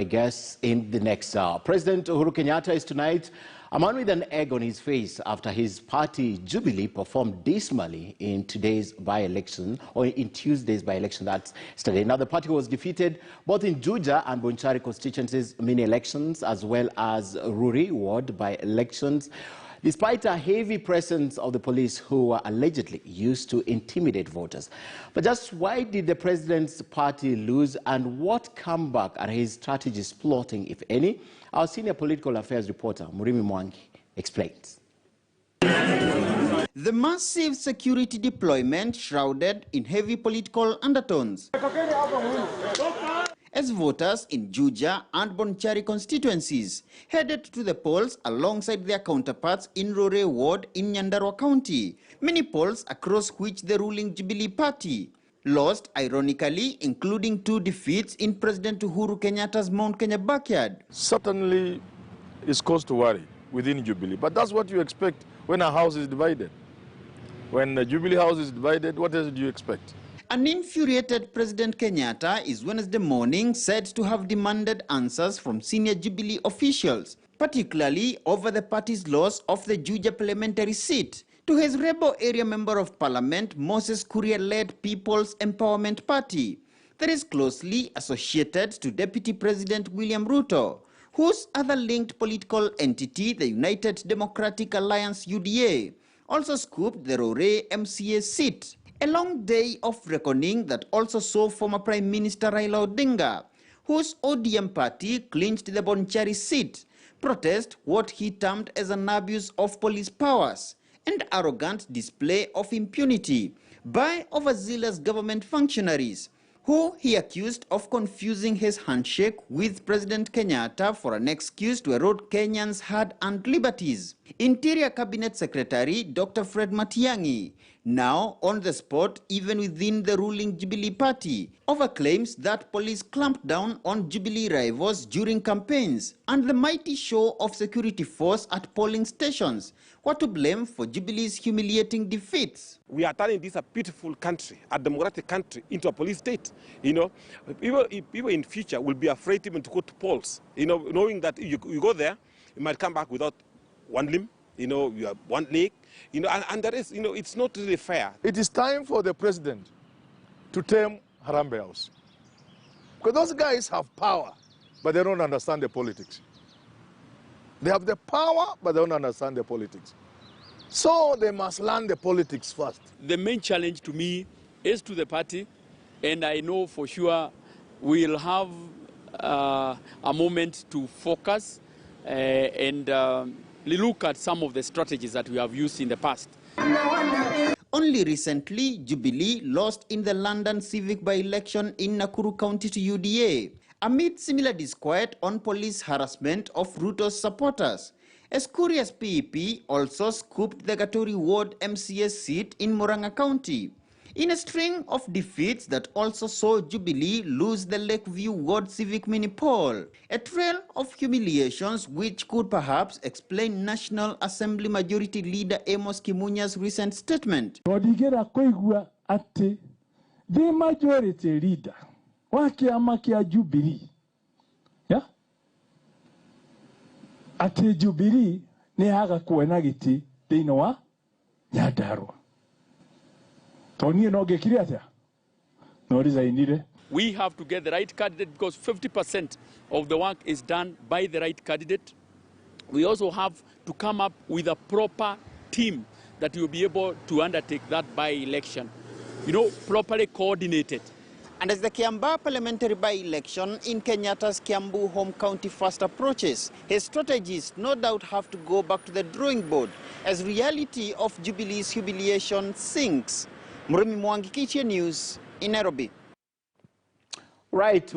I guess in the next hour. President Uhuru Kenyatta is tonight a man with an egg on his face after his party Jubilee performed dismally in today's by-election, or in Tuesday's by-election, that's yesterday. Now the party was defeated both in Juja and Bonchari constituencies mini-elections as well as Rurii ward by-elections, despite a heavy presence of the police who were allegedly used to intimidate voters. But just why did the president's party lose, and what comeback are his strategists plotting, if any? Our senior political affairs reporter, Rurii, explains. The massive security deployment shrouded in heavy political undertones, as voters in Juja and Bonchari constituencies headed to the polls alongside their counterparts in Rurii ward in Nyandarua County, many polls across which the ruling Jubilee party lost, ironically, including 2 defeats in President Uhuru Kenyatta's Mount Kenya backyard. Certainly is cause to worry within Jubilee, but that's what you expect when a house is divided. When the Jubilee house is divided, what else do you expect? An infuriated President Kenyatta is Wednesday morning said to have demanded answers from senior Jubilee officials, particularly over the party's loss of the Juja parliamentary seat to his rebel area member of parliament, Moses Kuria-led People's Empowerment Party, that is closely associated to Deputy President William Ruto, whose other linked political entity, the United Democratic Alliance UDA, also scooped the Rurii MCA seat. A long day of reckoning that also saw former Prime Minister Raila Odinga, whose ODM party clinched the Bonchari seat, protest what he termed as an abuse of police powers and arrogant display of impunity by overzealous government functionaries, who he accused of confusing his handshake with President Kenyatta for an excuse to erode Kenyans' hard-earned liberties. Interior Cabinet Secretary Dr. Fred Matiang'i, now on the spot even within the ruling Jubilee party, over claims that police clamped down on Jubilee rivals during campaigns and the mighty show of security force at polling stations were to blame for Jubilee's humiliating defeats. We are turning this a beautiful country, a democratic country, into a police state. You know, people in future will be afraid even to go to polls, you know, knowing that you go there, you might come back without one limb, you know, you have one leg, you know, and that is, you know, it's not really fair. It is time for the president to tame Harambee House. Because those guys have power, but they don't understand the politics. They have the power, but they don't understand the politics. So they must learn the politics first. The main challenge to me is to the party, and I know for sure we'll have a moment to focus and look at some of the strategies that we have used in the past. Only recently, Jubilee lost in the London civic by-election in Nakuru County to UDA, amid similar disquiet on police harassment of Ruto's supporters. Eskuria's PEP also scooped the Gaturi ward MCA seat in Murang'a County, in a string of defeats that also saw Jubilee lose the Lakeview ward civic mini-poll, a trail of humiliations which could perhaps explain National Assembly Majority Leader Amos Kimunya's recent statement. The majority leader wa kiama kia Jubilee, yeah, ati Jubilee ni haga kuena giti thini wa Nyandarua. We have to get the right candidate because 50% of the work is done by the right candidate. We also have to come up with a proper team that will be able to undertake that by-election, you know, properly coordinated. And as the Kiambaa parliamentary by-election in Kenyatta's Kiambu home county fast approaches, his strategists no doubt have to go back to the drawing board as reality of Jubilee's humiliation sinks. Rurii, KTN News in Nairobi. Right.